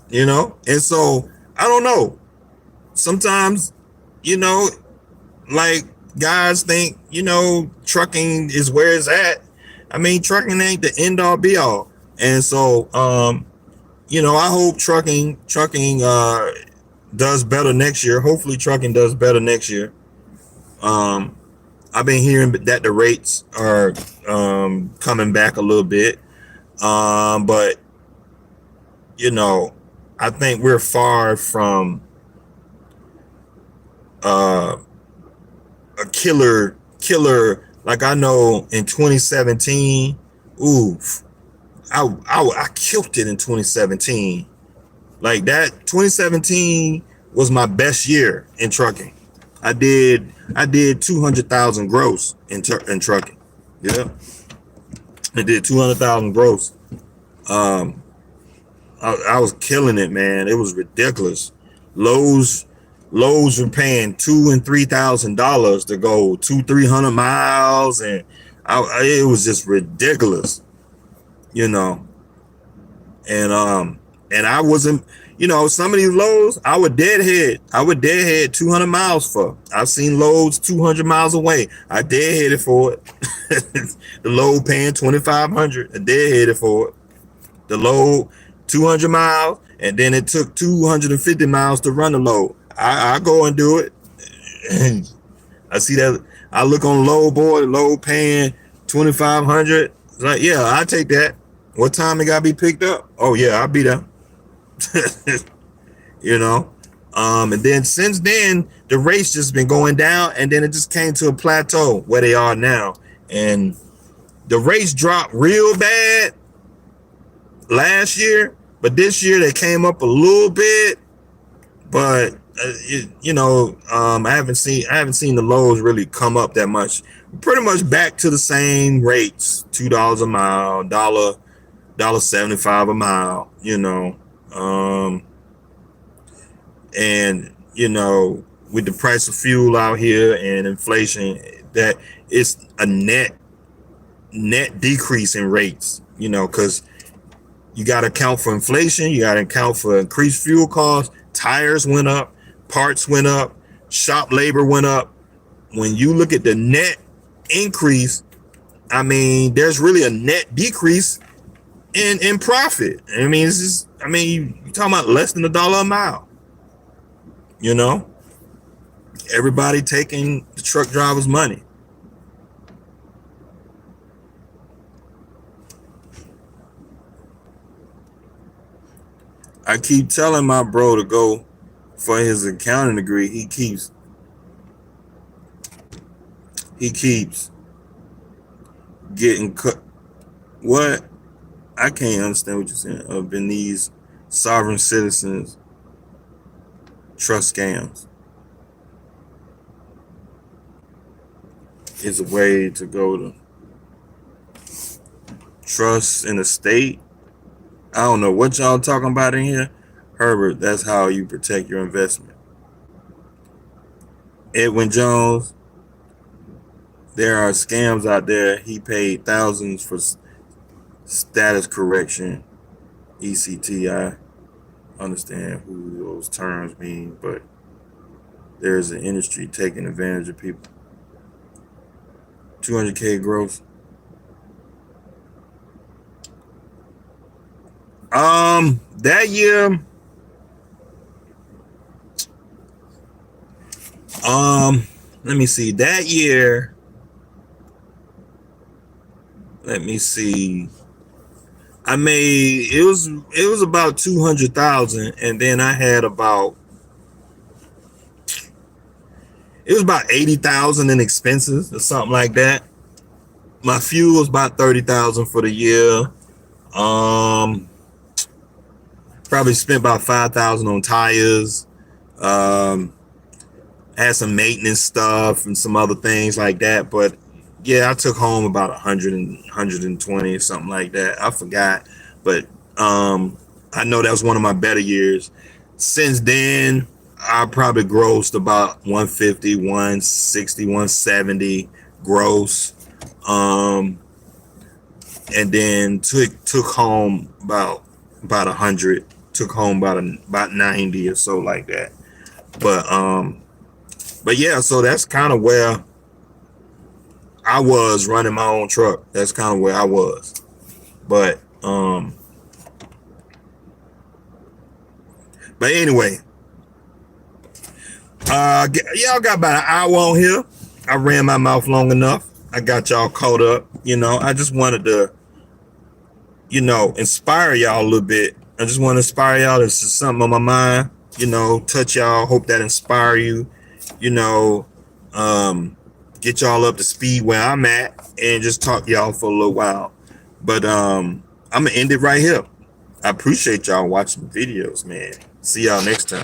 You know, and so I don't know. Sometimes, you know, like guys think, you know, trucking is where it's at. I mean, trucking ain't the end all be all. And so, you know, I hope trucking does better next year. Hopefully trucking does better next year. I've been hearing that the rates are coming back a little bit. But, you know, I think we're far from a killer. Like I know in 2017, I killed it in 2017. Like that 2017 was my best year in trucking. I did 200,000 gross in trucking. Yeah. I did 200,000 gross. I was killing it, man. It was ridiculous. Lows loads were paying $2,000 and $3,000 to go 200-300 miles, and it was just ridiculous, you know. And I wasn't, you know, some of these loads I would deadhead 200 miles for. I've seen loads 200 miles away. I deadheaded for it. The load paying 2,500, I deadheaded for it. The load 200 miles, and then it took 250 miles to run the load. I go and do it. And I see that, I look on load board, load paying 2,500. It's like, yeah, I take that. What time it gotta be picked up? Oh yeah, I'll be there. You know. And then since then, the rate's just been going down, and then it just came to a plateau where they are now. And the rates dropped real bad last year, but this year they came up a little bit. But you know, I haven't seen the lows really come up that much. Pretty much back to the same rates: $2 a mile, $1.75 a mile. You know, and you know, with the price of fuel out here and inflation, that it's a net decrease in rates. You know, because you got to account for inflation, you got to account for increased fuel costs. Tires went up, parts went up, shop labor went up. When you look at the net increase, I mean, there's really a net decrease in profit. I mean, it's just, I mean, you're talking about less than $1 a mile. You know, everybody taking the truck drivers' money. I keep telling my bro to go for his accounting degree. He keeps getting cut. What? I can't understand what you're saying. Of in these sovereign citizens trust scams is a way to go to trust in the state. I don't know what y'all talking about in here. Herbert, that's how you protect your investment. Edwin Jones, there are scams out there. He paid thousands for status correction. ECT, I understand who those terms mean, but there's an industry taking advantage of people. 200K gross. That year, let me see. That year, let me see. I made, it was about 200,000, and then I had about, it was about 80,000 in expenses or something like that. My fuel was about 30,000 for the year. Probably spent about 5,000 on tires. Had some maintenance stuff and some other things like that. But yeah, I took home about 100 and 120 or something like that. I forgot, but I know that was one of my better years. Since then, I probably grossed about 150, 160, 170 gross. And then took home about 100. Took home about 90 or so like that. But yeah, so that's kind of where I was running my own truck. That's kind of where I was. But anyway, y'all got about an hour on here. I ran my mouth long enough. I got y'all caught up. You know, I just wanted to, you know, inspire y'all a little bit. I just want to inspire y'all. This is something on my mind, you know, touch y'all. Hope that inspire you, you know, get y'all up to speed where I'm at and just talk to y'all for a little while. But I'm going to end it right here. I appreciate y'all watching videos, man. See y'all next time.